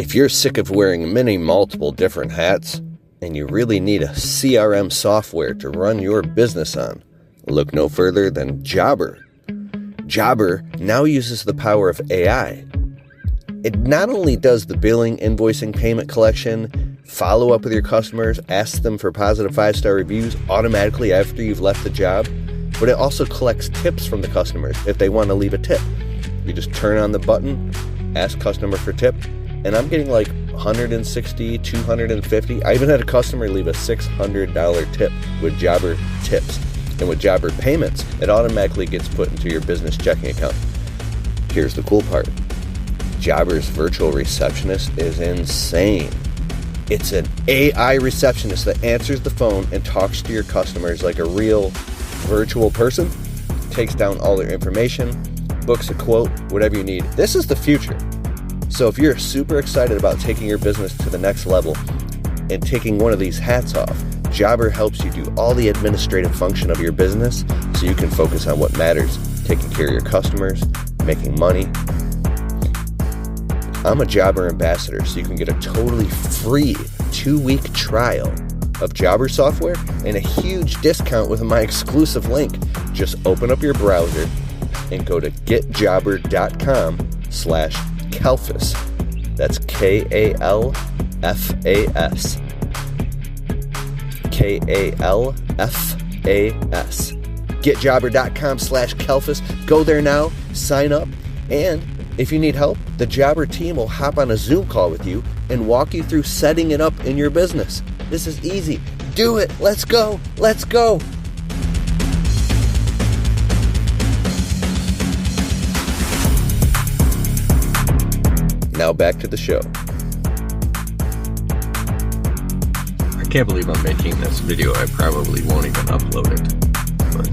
If you're sick of wearing multiple different hats, and you really need a CRM software to run your business on, look no further than Jobber. Jobber now uses the power of AI. It not only does the billing, invoicing, payment collection, follow up with your customers, ask them for positive 5-star reviews automatically after you've left the job, but it also collects tips from the customers if they want to leave a tip. You just turn on the button, ask customer for tip, and I'm getting like $160, $250. I even had a customer leave a $600 tip with Jobber tips. And with Jobber payments, it automatically gets put into your business checking account. Here's the cool part. Jobber's virtual receptionist is insane. It's an AI receptionist that answers the phone and talks to your customers like a real virtual person, takes down all their information, books a quote, whatever you need. This is the future. So if you're super excited about taking your business to the next level and taking one of these hats off, Jobber helps you do all the administrative function of your business so you can focus on what matters, taking care of your customers, making money. I'm a Jobber ambassador, so you can get a totally free 2-week trial of Jobber software and a huge discount with my exclusive link. Just open up your browser and go to getjobber.com/Kalfas. That's KALFAS. KALFAS. Getjobber.com/Kalfas. Go there now, sign up, and if you need help, the Jobber team will hop on a Zoom call with you and walk you through setting it up in your business. This is easy. Do it. Let's go. Let's go. Now back to the show. I can't believe I'm making this video. I probably won't even upload it. But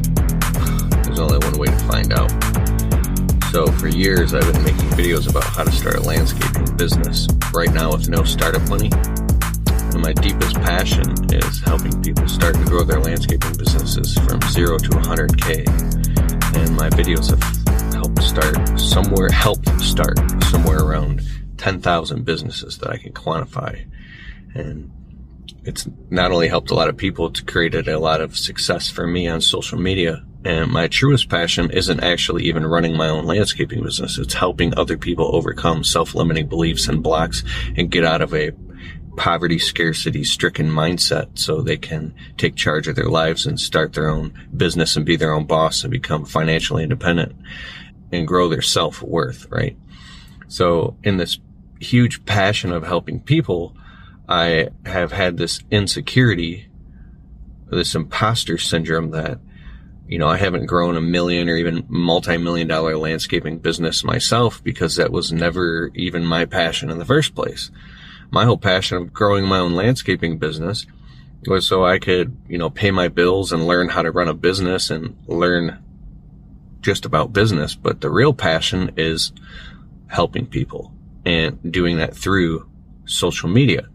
there's only one way to find out. So for years, I've been making videos about how to start a landscaping business. Right now, with no startup money. And my deepest passion is helping people start and grow their landscaping businesses from 0 to 100K. And my videos have helped start somewhere around 10,000 businesses that I can quantify. And it's not only helped a lot of people, it's created a lot of success for me on social media. And my truest passion isn't actually even running my own landscaping business. It's helping other people overcome self-limiting beliefs and blocks and get out of a poverty, scarcity stricken mindset so they can take charge of their lives and start their own business and be their own boss and become financially independent and grow their self-worth, right? So in this huge passion of helping people, I have had this insecurity, this imposter syndrome that, you know, I haven't grown a million or even multi-million-dollar landscaping business myself because that was never even my passion in the first place. My whole passion of growing my own landscaping business was so I could, you know, pay my bills and learn how to run a business and learn just about business. But the real passion is helping people and doing that through social media.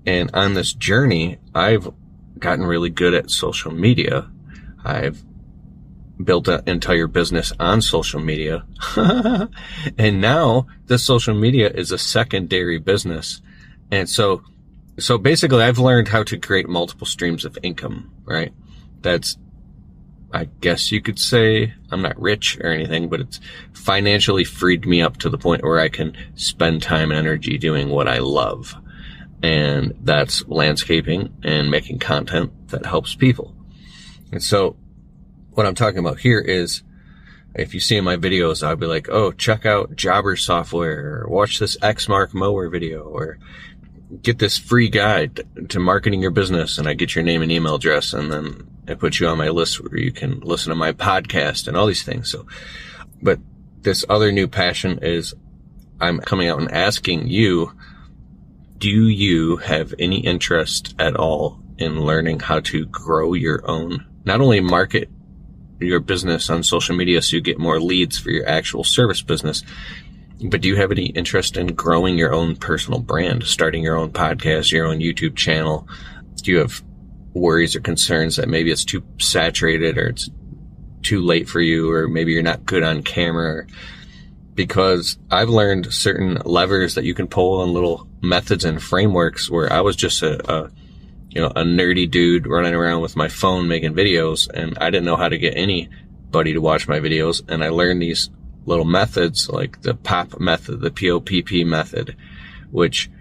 And on this journey, I've gotten really good at social media. I've built an entire business on social media. And now this social media is a secondary business. And so basically I've learned how to create multiple streams of income, right? That's, I guess you could say, I'm not rich or anything, but it's financially freed me up to the point where I can spend time and energy doing what I love. And that's landscaping and making content that helps people. And so what I'm talking about here is, if you see in my videos, I'll be like, oh, check out Jobber software, or watch this Xmark mower video, or get this free guide to marketing your business, and I get your name and email address, and then I put you on my list where you can listen to my podcast and all these things. So, but this other new passion is I'm coming out and asking you, do you have any interest at all in learning how to grow your own, not only market your business on social media so you get more leads for your actual service business, but do you have any interest in growing your own personal brand, starting your own podcast, your own YouTube channel? Do you have worries or concerns that maybe it's too saturated or it's too late for you, or maybe you're not good on camera? because I've learned certain levers that you can pull and little methods and frameworks where I was just a nerdy dude running around with my phone making videos, and I didn't know how to get anybody to watch my videos. And I learned these little methods like the POPP method, the P.O.P.P method, which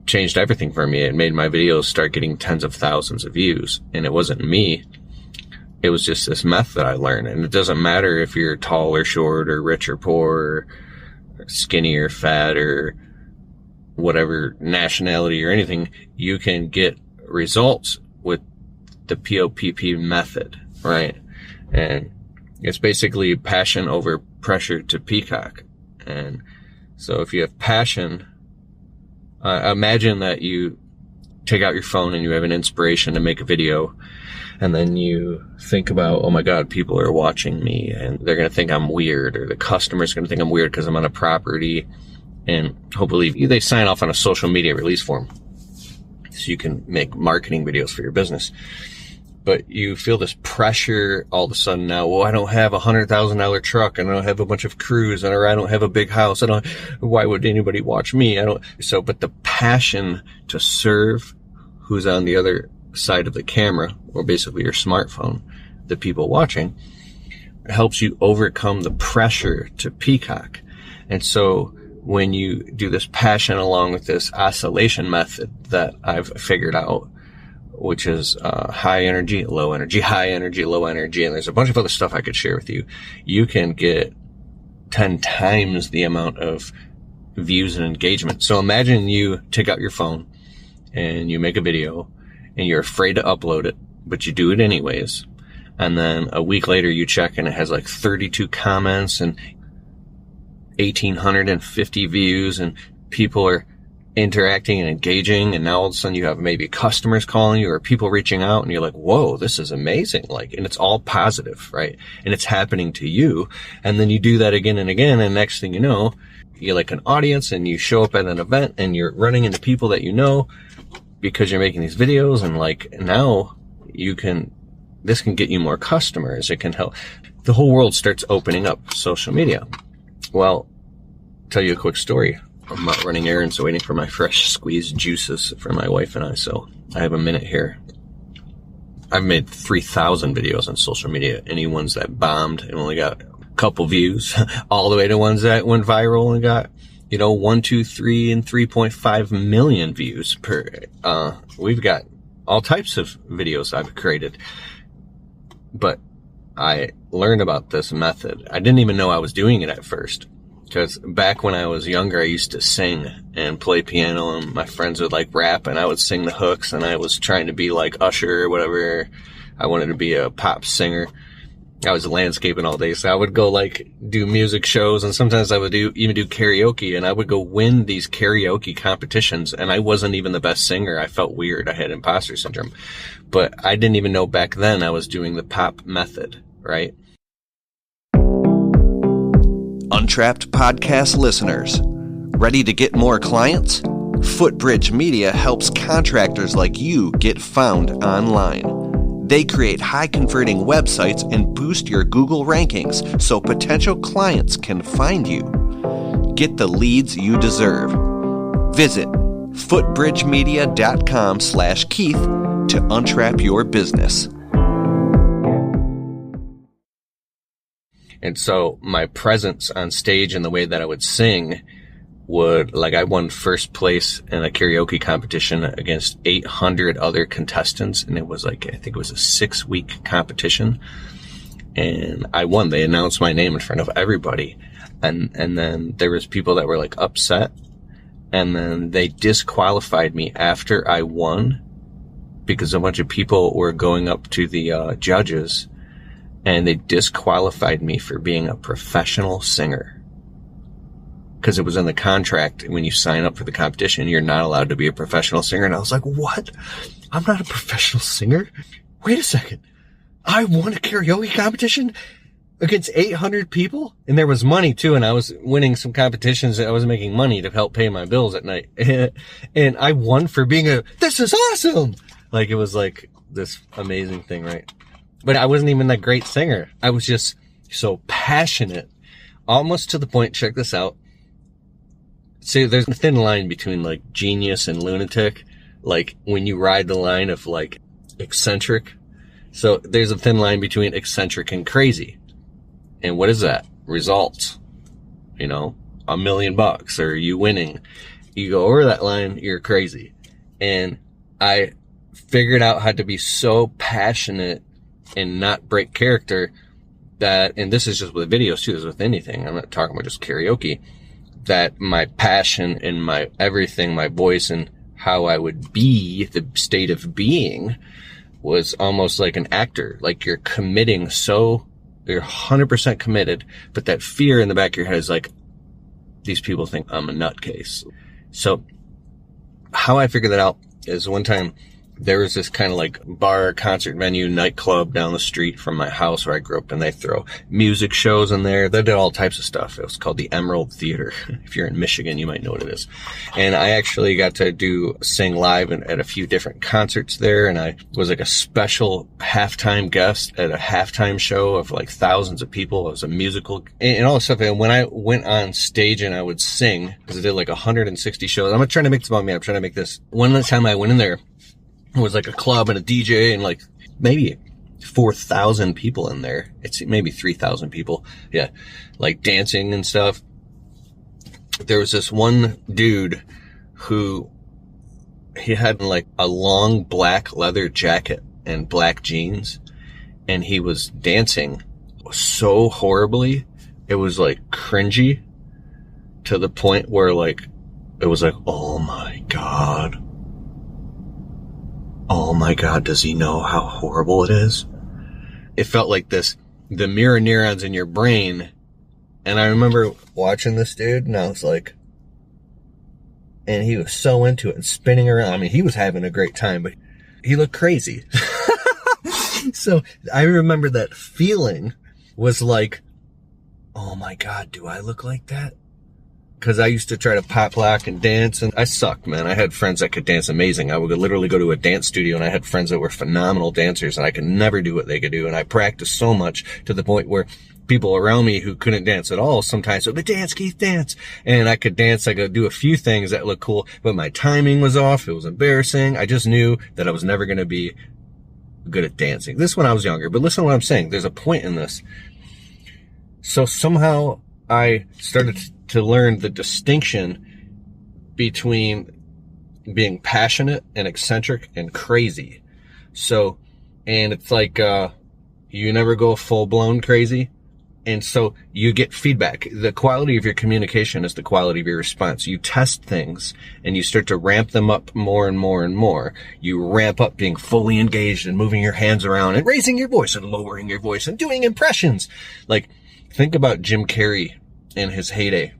changed everything for me. It made my videos start getting tens of thousands of views. And it wasn't me. It was just this method I learned. And it doesn't matter if you're tall or short or rich or poor or skinny or fat or whatever nationality or anything, you can get results with the P.O.P.P method, right? And it's basically passion over pressure to peacock. And so if you have passion, imagine that you take out your phone and you have an inspiration to make a video, and then you think about, oh my God, people are watching me and they're going to think I'm weird, or the customer's going to think I'm weird because I'm on a property. And hopefully they sign off on a social media release form so you can make marketing videos for your business. But you feel this pressure all of a sudden now. Well, I don't have $100,000 truck, and I don't have a bunch of crews, and I don't have a big house. Why would anybody watch me? But the passion to serve who's on the other side of the camera, or basically your smartphone, the people watching, helps you overcome the pressure to peacock. And so when you do this passion along with this oscillation method that I've figured out, which is high energy, low energy, high energy, low energy, and there's a bunch of other stuff I could share with you, you can get 10 times the amount of views and engagement. So imagine you take out your phone and you make a video and you're afraid to upload it, but you do it anyways. And then a week later you check and it has like 32 comments and 1,850 views, and people are interacting and engaging, and now all of a sudden you have maybe customers calling you or people reaching out, and you're like, whoa, this is amazing. And it's all positive, right? And it's happening to you. And then you do that again and again, and next thing you know, you're like an audience, and you show up at an event and you're running into people that you know because you're making these videos, and now this can get you more customers. It can help. The whole world starts opening up social media. Well, I'll tell you a quick story. I'm not running errands, waiting for my fresh squeezed juices for my wife and I, so I have a minute here. I've made 3,000 videos on social media. Any ones that bombed and only got a couple views, all the way to ones that went viral and got, 1, 2, 3, and 3.5 million views per. We've got all types of videos I've created. But I learned about this method. I didn't even know I was doing it at first. Because back when I was younger, I used to sing and play piano, and my friends would rap, and I would sing the hooks, and I was trying to be like Usher or whatever. I wanted to be a pop singer. I was landscaping all day, so I would go do music shows, and sometimes I would even do karaoke, and I would go win these karaoke competitions, and I wasn't even the best singer. I felt weird. I had imposter syndrome. But I didn't even know back then I was doing the POPP method, right? Untrapped podcast listeners, ready to get more clients? Footbridge Media helps contractors like you get found online. They create high-converting websites and boost your Google rankings so potential clients can find you. Get the leads you deserve. Visit footbridgemedia.com/Keith to untrap your business. And so my presence on stage and the way that I would sing would, I won first place in a karaoke competition against 800 other contestants. And it was I think it was a 6-week competition. And I won. They announced my name in front of everybody. And then there was people that were upset. And then they disqualified me after I won because a bunch of people were going up to the judges, and they disqualified me for being a professional singer. Because it was in the contract, when you sign up for the competition, you're not allowed to be a professional singer. And I was like, what? I'm not a professional singer? Wait a second. I won a karaoke competition against 800 people? And there was money too, and I was winning some competitions. I was making money to help pay my bills at night. And I won for being this is awesome! It was this amazing thing, right? But I wasn't even that great singer. I was just so passionate almost to the point, check this out. See, there's a thin line between like genius and lunatic, like when you ride the line of like eccentric. So there's a thin line between eccentric and crazy. And what is that? Results. You know, $1 million or you winning. You go over that line, you're crazy. And I figured out how to be so passionate and not break character that, and this is just with videos too, this is with anything, I'm not talking about just karaoke, that my passion and my everything, my voice and how I would be, the state of being, was almost like an actor. Like you're committing, so you're 100% committed, but that fear in the back of your head is like, these people think I'm a nutcase. So how I figured that out is one time there was this kind of like bar, concert venue, nightclub down the street from my house where I grew up, and they throw music shows in there. They did all types of stuff. It was called the Emerald Theater. If you're in Michigan, you might know what it is. And I actually got to sing live at a few different concerts there. And I was like a special halftime guest at a halftime show of like thousands of people. It was a musical and all this stuff. And when I went on stage and I would sing, because I did like 160 shows, I'm not trying to make this about me. I'm trying to make this. One time I went in there, it was like a club and a DJ and like maybe 4,000 people in there. It's maybe 3,000 people. Yeah. Like dancing and stuff. There was this one dude who he had like a long black leather jacket and black jeans, and he was dancing so horribly. It was like cringy to the point where like, it was like, oh my God. Oh my God, does he know how horrible it is? It felt like this, the mirror neurons in your brain. And I remember watching this dude and I was like, and he was so into it and spinning around. I mean, he was having a great time, but he looked crazy. So I remember that feeling was like, oh my God, do I look like that? Because I used to try to pop lock and dance, and I sucked, man. I had friends that could dance amazing. I would literally go to a dance studio, and I had friends that were phenomenal dancers, and I could never do what they could do. And I practiced so much to the point where people around me who couldn't dance at all sometimes would be, dance, Keith, dance. And I could dance. I could do a few things that looked cool, but my timing was off. It was embarrassing. I just knew that I was never going to be good at dancing. This when I was younger, but listen to what I'm saying. There's a point in this. So somehow I started to learn the distinction between being passionate and eccentric and crazy. So, and it's like, you never go full blown crazy. And so you get feedback. The quality of your communication is the quality of your response. You test things and you start to ramp them up more and more and more. You ramp up being fully engaged and moving your hands around and raising your voice and lowering your voice and doing impressions. Like, think about Jim Carrey in his heyday.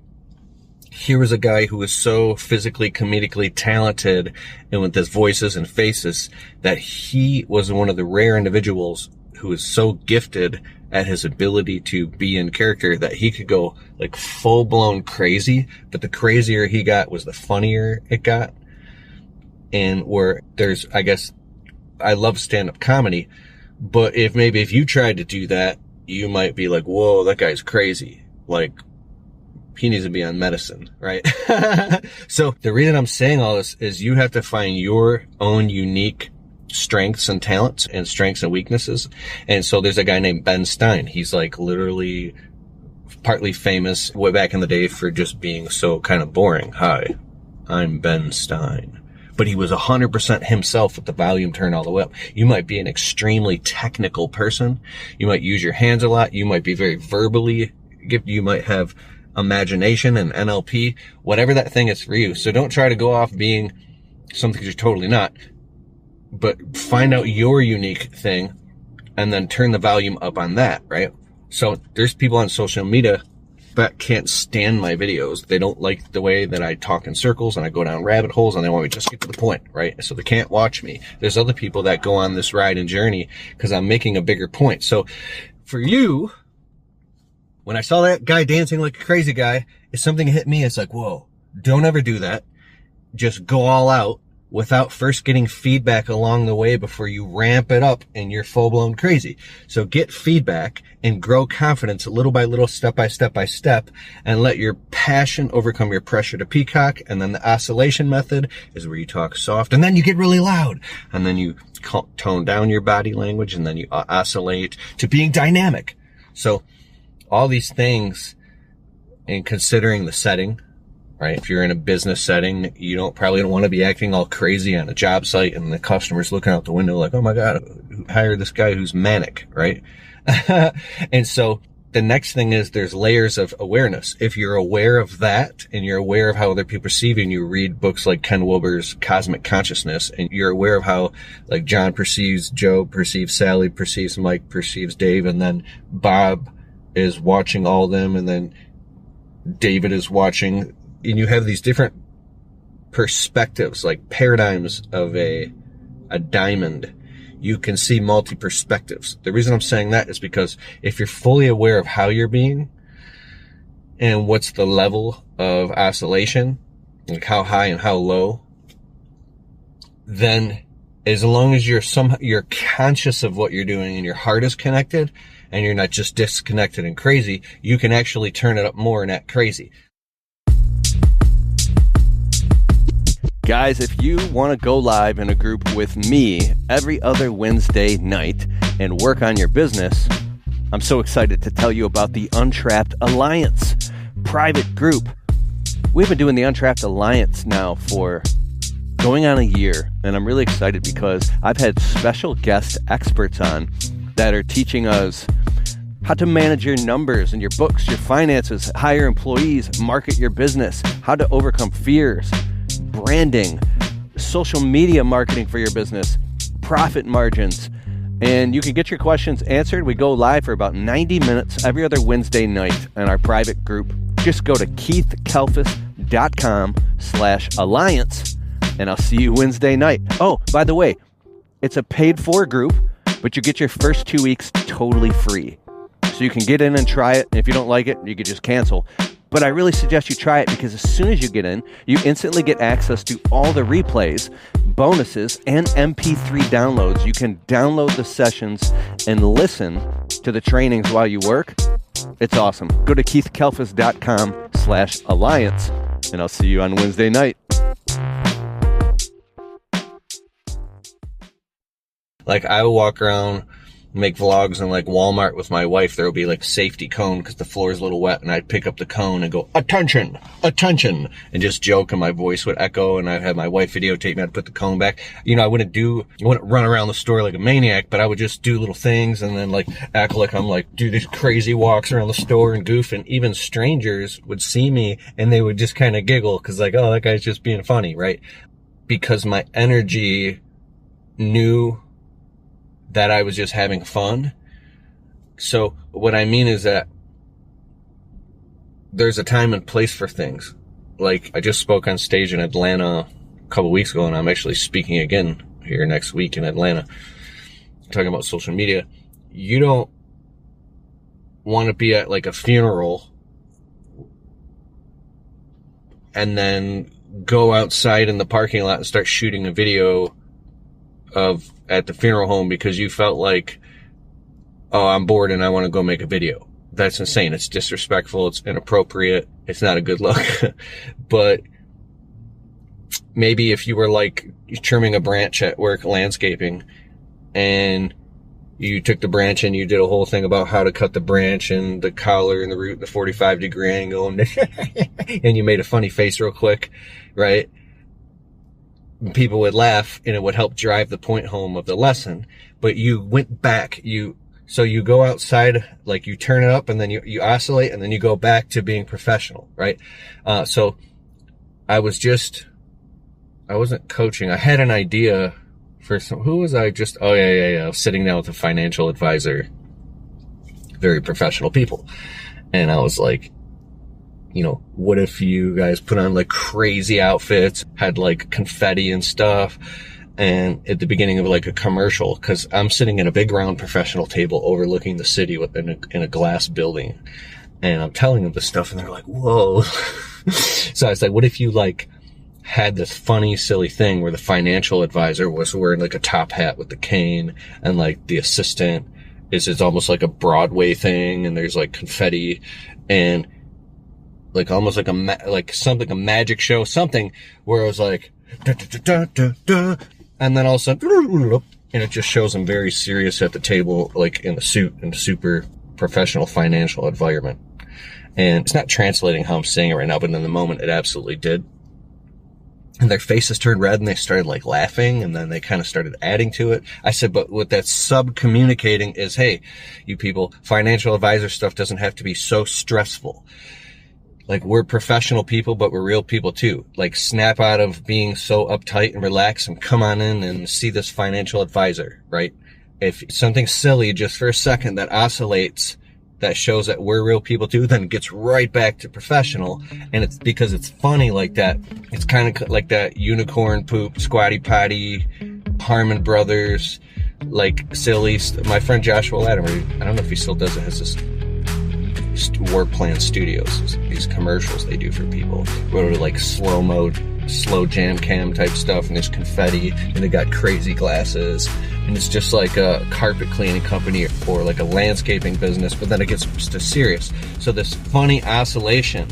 Here was a guy who was so physically, comedically talented and with his voices and faces that he was one of the rare individuals who was so gifted at his ability to be in character that he could go like full blown crazy, but the crazier he got was the funnier it got. And where there's, I guess, I love stand-up comedy, but if you tried to do that, you might be like, whoa, that guy's crazy. Like, he needs to be on medicine, right? So the reason I'm saying all this is you have to find your own unique strengths and talents and strengths and weaknesses. And so there's a guy named Ben Stein. He's like literally partly famous way back in the day for just being so kind of boring. Hi, I'm Ben Stein. But he was 100% himself with the volume turned all the way up. You might be an extremely technical person. You might use your hands a lot. You might be very verbally gifted. You might have imagination and NLP, whatever that thing is for you. So don't try to go off being something you're totally not, but find out your unique thing and then turn the volume up on that, right? So there's people on social media that can't stand my videos. They don't like the way that I talk in circles and I go down rabbit holes and they want me to just get to the point, right? So they can't watch me. There's other people that go on this ride and journey because I'm making a bigger point. So for you, when I saw that guy dancing like a crazy guy, if something hit me, it's like, whoa, don't ever do that. Just go all out without first getting feedback along the way before you ramp it up and you're full-blown crazy. So get feedback and grow confidence little by little, step by step by step, and let your passion overcome your pressure to peacock. And then the oscillation method is where you talk soft and then you get really loud, and then you tone down your body language, and then you oscillate to being dynamic. So all these things, in considering the setting, right? If you're in a business setting, you probably don't want to be acting all crazy on a job site and the customer's looking out the window like, oh my God, hire this guy who's manic, right? And so the next thing is there's layers of awareness. If you're aware of that and you're aware of how other people perceive you, and you read books like Ken Wilber's Cosmic Consciousness, and you're aware of how like John perceives Joe, perceives Sally, perceives Mike, perceives Dave, and then Bob is watching all of them, and then David is watching, and you have these different perspectives, like paradigms of a diamond. You can see multi-perspectives. The reason I'm saying that is because if you're fully aware of how you're being and what's the level of oscillation, like how high and how low, then as long as you're conscious of what you're doing and your heart is connected and you're not just disconnected and crazy, you can actually turn it up more and act crazy. Guys, if you want to go live in a group with me every other Wednesday night and work on your business, I'm so excited to tell you about the Untrapped Alliance private group. We've been doing the Untrapped Alliance now for going on a year, and I'm really excited because I've had special guest experts on that are teaching us how to manage your numbers and your books, your finances, hire employees, market your business, how to overcome fears, branding, social media marketing for your business, profit margins, and you can get your questions answered. We go live for about 90 minutes every other Wednesday night in our private group. Just go to keithkalfas.com/alliance, and I'll see you Wednesday night. Oh, by the way, it's a paid-for group, but you get your first 2 weeks totally free. So you can get in and try it, and if you don't like it, you can just cancel. But I really suggest you try it, because as soon as you get in, you instantly get access to all the replays, bonuses, and MP3 downloads. You can download the sessions and listen to the trainings while you work. It's awesome. Go to keithkalfas.com/alliance, and I'll see you on Wednesday night. Like, I will walk around, make vlogs in like Walmart with my wife. There will be like a safety cone because the floor is a little wet, and I'd pick up the cone and go, attention, attention, and just joke, and my voice would echo, and I'd have my wife videotape me. I'd put the cone back. You know, I wouldn't run around the store like a maniac, but I would just do little things and then like act like I'm like, do these crazy walks around the store and goof, and even strangers would see me and they would just kind of giggle because like, oh, that guy's just being funny, right? Because my energy knew that I was just having fun. So what I mean is that there's a time and place for things. Like, I just spoke on stage in Atlanta a couple weeks ago, and I'm actually speaking again here next week in Atlanta, talking about social media. You don't want to be at like a funeral and then go outside in the parking lot and start shooting a video of at the funeral home because you felt like, oh, I'm bored and I want to go make a video. That's insane. It's disrespectful. It's inappropriate. It's not a good look. But maybe if you were like trimming a branch at work, landscaping, and you took the branch and you did a whole thing about how to cut the branch and the collar and the root, the 45-degree angle, and you made a funny face real quick, right? People would laugh, and it would help drive the point home of the lesson. But you went back, so you go outside, like you turn it up, and then you oscillate, and then you go back to being professional, right? So I wasn't coaching. I had an idea for who was I just, oh yeah. I was sitting down with a financial advisor, very professional people. And I was like, you know, what if you guys put on like crazy outfits, had like confetti and stuff, and at the beginning of like a commercial, because I'm sitting in a big round professional table overlooking the city in a glass building, and I'm telling them this stuff, and they're like, whoa. So I was like, what if you like had this funny, silly thing where the financial advisor was wearing like a top hat with the cane, and like the assistant is almost like a Broadway thing, and there's like confetti and like almost like a magic show, something where it was like da, da, da, da, da, and then all of a sudden, and it just shows him very serious at the table, like in a suit, in a super professional financial environment. And it's not translating how I'm saying it right now, but in the moment it absolutely did. And their faces turned red and they started like laughing, and then they kind of started adding to it. I said, but what that's sub-communicating is, hey, you people, financial advisor stuff doesn't have to be so stressful. Like, we're professional people, but we're real people too. Like, snap out of being so uptight and relax and come on in and see this financial advisor, right? If something silly just for a second that oscillates, that shows that we're real people too, then it gets right back to professional. And it's because it's funny like that. It's kind of like that unicorn poop, squatty potty, Harmon Brothers, like silly. My friend Joshua Latimer, I don't know if he still does it, has this Warp Plan Studios, these commercials they do for people, where they're like slow jam cam type stuff, and there's confetti, and they got crazy glasses, and it's just like a carpet cleaning company or like a landscaping business, but then it gets just serious. So this funny oscillation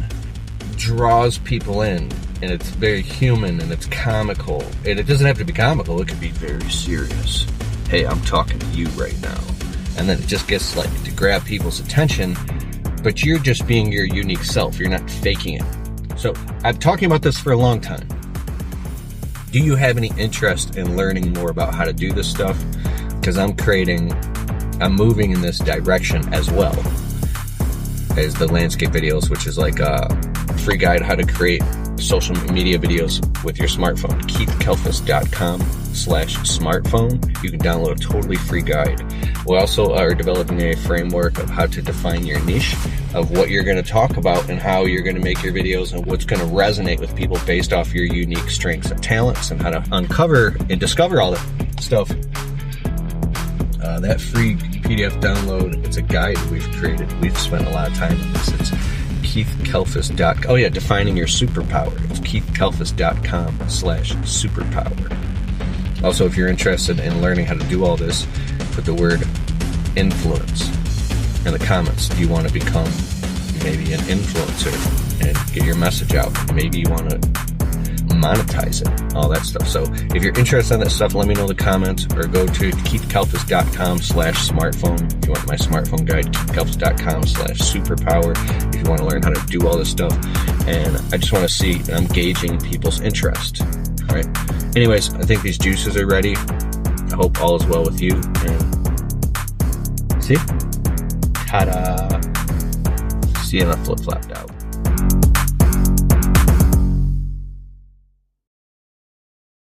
draws people in, and it's very human and it's comical, and it doesn't have to be comical, it could be very serious. Hey, I'm talking to you right now. And then it just gets like to grab people's attention, but you're just being your unique self. You're not faking it. So I'm talking about this for a long time. Do you have any interest in learning more about how to do this stuff? Because I'm moving in this direction as well as the landscape videos, which is like a free guide how to create social media videos with your smartphone. KeithKelfis.com/smartphone. You can download a totally free guide. We also are developing a framework of how to define your niche, of what you're going to talk about and how you're going to make your videos, and what's going to resonate with people based off your unique strengths and talents, and how to uncover and discover all that stuff. That free PDF download, it's a guide we've created. We've spent a lot of time on this. It's KeithKelfis.com. Oh yeah, defining your superpower. It's KeithKelfis.com/superpower. Also, if you're interested in learning how to do all this, put the word influence in the comments. Do you want to become maybe an influencer and get your message out? Maybe you want to monetize it, all that stuff. So if you're interested in that stuff, let me know in the comments, or go to KeithKelfis.com/smartphone. If you want my smartphone guide, KeithKelfis.com/superpower. If you want to learn how to do all this stuff. And I just want to see, I'm gauging people's interest. All right. Anyways, I think these juices are ready. I hope all is well with you. And see? Ta-da! See you on the flip-flapped out.